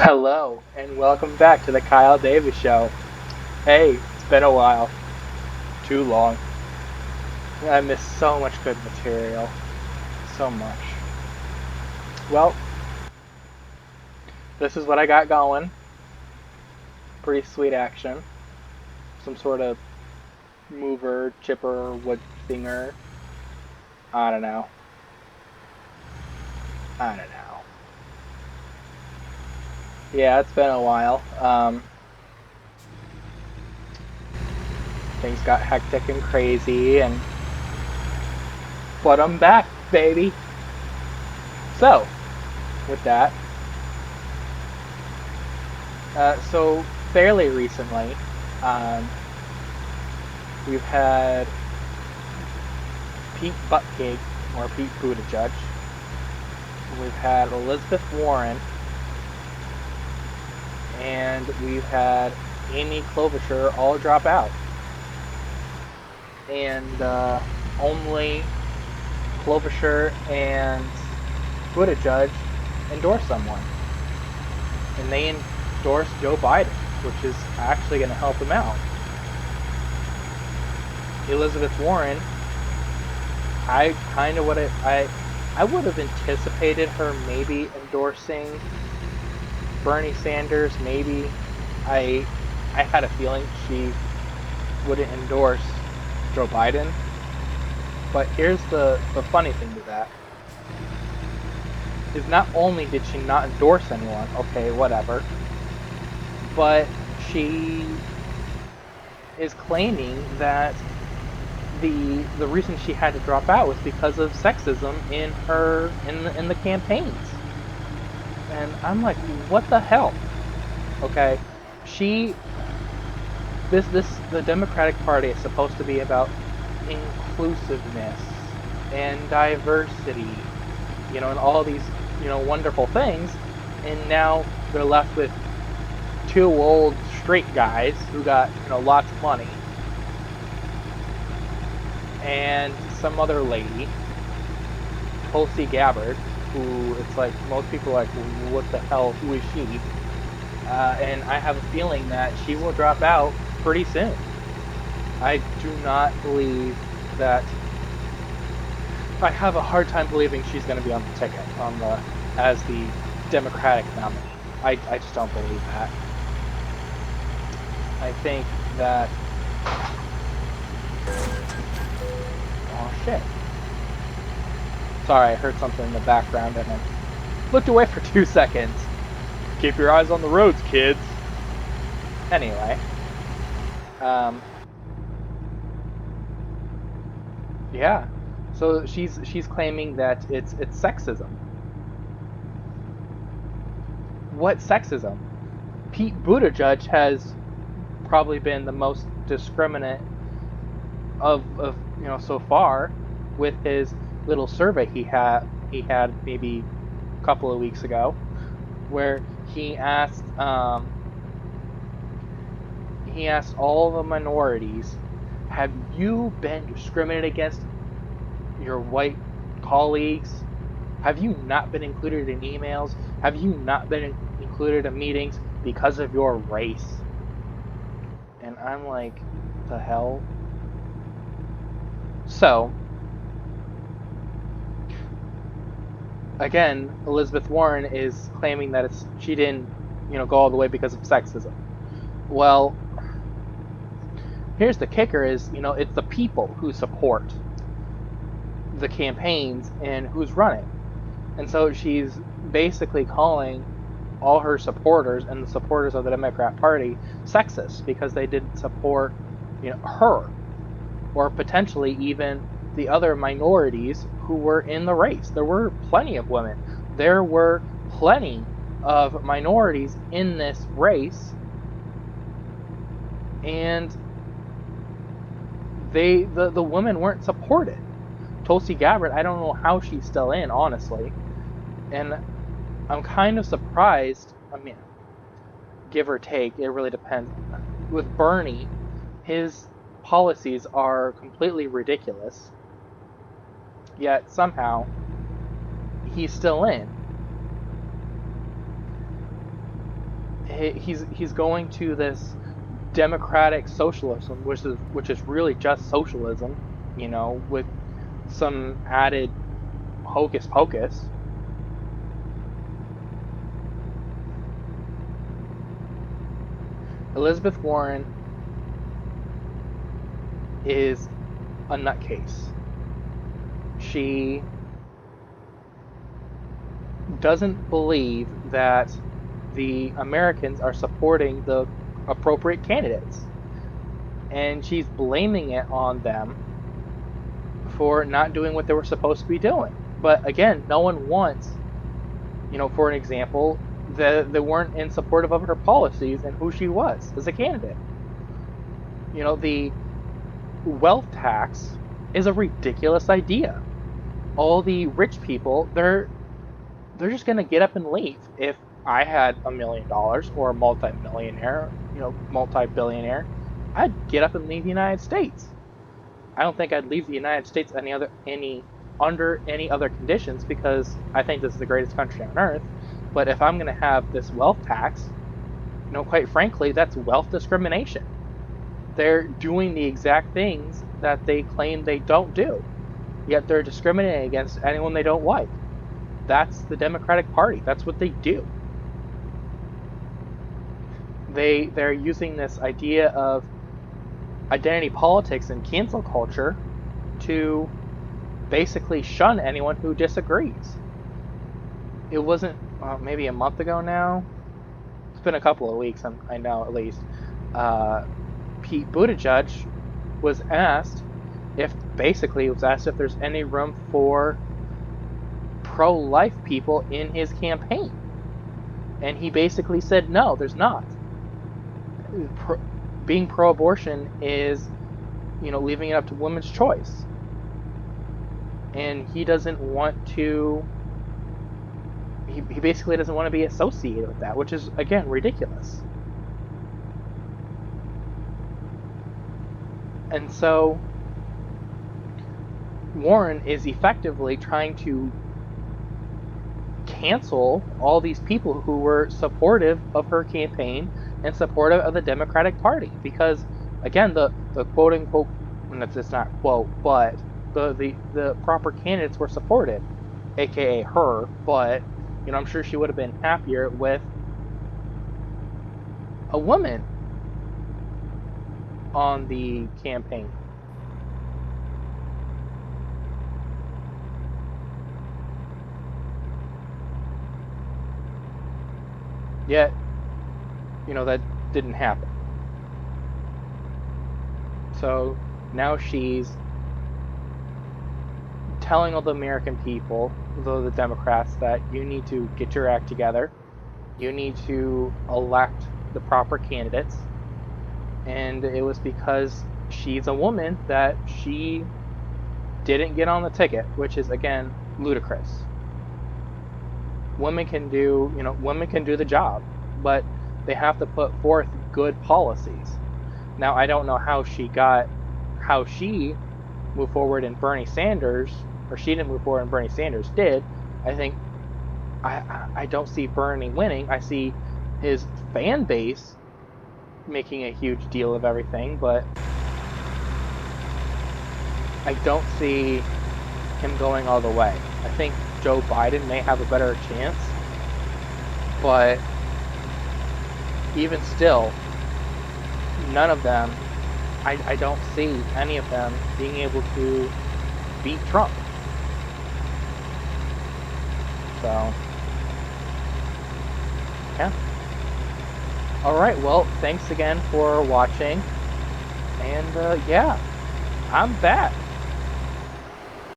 Hello, and welcome back to the Kyle Davis Show. Hey, it's been a while. Too long. I missed so much good material. So much. Well, this is what I got going. Pretty sweet action. Some sort of mover, chipper, wood thinger. I don't know. I don't know. Yeah, it's been a while. Things got hectic and crazy, but I'm back, baby. So, with that, so fairly recently, um, we've had Pete Buttigieg, or Pete Buttigieg. We've had Elizabeth Warren, and we've had Amy Klobuchar all drop out. And only Klobuchar and Buttigieg endorse someone. And they endorse Joe Biden, which is actually going to help him out. Elizabeth Warren, I kind of would have, I would have anticipated her maybe endorsing Bernie Sanders. Maybe I had a feeling she wouldn't endorse Joe Biden. But here's the funny thing to that is not only did she not endorse anyone, okay, whatever, but she is claiming that the reason she had to drop out was because of sexism in the campaigns. And I'm like, what the hell? Okay, she the Democratic Party is supposed to be about inclusiveness and diversity, and all these, wonderful things. And now they're left with two old straight guys who got, lots of money, and some other lady, Tulsi Gabbard, who it's like most people are like, what the hell? Who is she? And I have a feeling that she will drop out pretty soon. I do not believe that. I have a hard time believing she's going to be on the ticket as the Democratic nominee. I just don't believe that. I think that. Oh shit! Sorry, I heard something in the background and I looked away for 2 seconds. Keep your eyes on the roads, kids. Anyway, yeah. So she's claiming that it's sexism. What sexism? Pete Buttigieg has probably been the most discriminate of so far with his little survey he had maybe a couple of weeks ago, where he asked all the minorities, have you been discriminated against your white colleagues? Have you not been included in emails? Have you not been included in meetings because of your race? And I'm like, the hell? So, again, Elizabeth Warren is claiming that she didn't, go all the way because of sexism. Well, here's the kicker is, it's the people who support the campaigns and who's running. And so she's basically calling all her supporters and the supporters of the Democrat Party sexist because they didn't support, her, or potentially even the other minorities who were in the race. There were plenty of women. There were plenty of minorities in this race, and the women weren't supported. Tulsi Gabbard, I don't know how she's still in, honestly. And I'm kind of surprised. I mean, give or take, it really depends. With Bernie, his policies are completely ridiculous, yet somehow he's still in. he's going to this democratic socialism, which is really just socialism, with some added hocus pocus. Elizabeth Warren is a nutcase. She doesn't believe that the Americans are supporting the appropriate candidates. And she's blaming it on them for not doing what they were supposed to be doing. But again, no one wants, for an example, they weren't in supportive of her policies and who she was as a candidate. The wealth tax is a ridiculous idea. All the rich people, they're just going to get up and leave. If I had $1 million or a multi-millionaire, multi-billionaire, I'd get up and leave the United States. I don't think I'd leave the United States under any other conditions, because I think this is the greatest country on earth. But if I'm going to have this wealth tax, quite frankly, that's wealth discrimination. They're doing the exact things that they claim they don't do, yet they're discriminating against anyone they don't like. That's the Democratic Party. That's what they do. They're using this idea of identity politics and cancel culture to basically shun anyone who disagrees. It wasn't maybe a month ago now. It's been a couple of weeks, I know at least. Pete Buttigieg was asked if there's any room for pro-life people in his campaign, and he basically said no, there's not. Being pro-abortion is, leaving it up to women's choice, and he doesn't want to. He basically doesn't want to be associated with that, which is again ridiculous. And so Warren is effectively trying to cancel all these people who were supportive of her campaign and supportive of the Democratic Party, because again, the quote unquote, it's not quote, but the proper candidates were supported, aka her. But I'm sure she would have been happier with a woman on the campaign. Yet, that didn't happen. So now she's telling all the American people, the Democrats, that you need to get your act together. You need to elect the proper candidates. And it was because she's a woman that she didn't get on the ticket, which is again ludicrous. Women can do the job, but they have to put forth good policies. Now, I don't know how she moved forward in Bernie Sanders, or she didn't move forward and Bernie Sanders did. I think I don't see Bernie winning. I see his fan base making a huge deal of everything, but I don't see him going all the way. I think Joe Biden may have a better chance, but even still, none of them, I don't see any of them being able to beat Trump. So, yeah. Alright, well, thanks again for watching, and yeah, I'm back.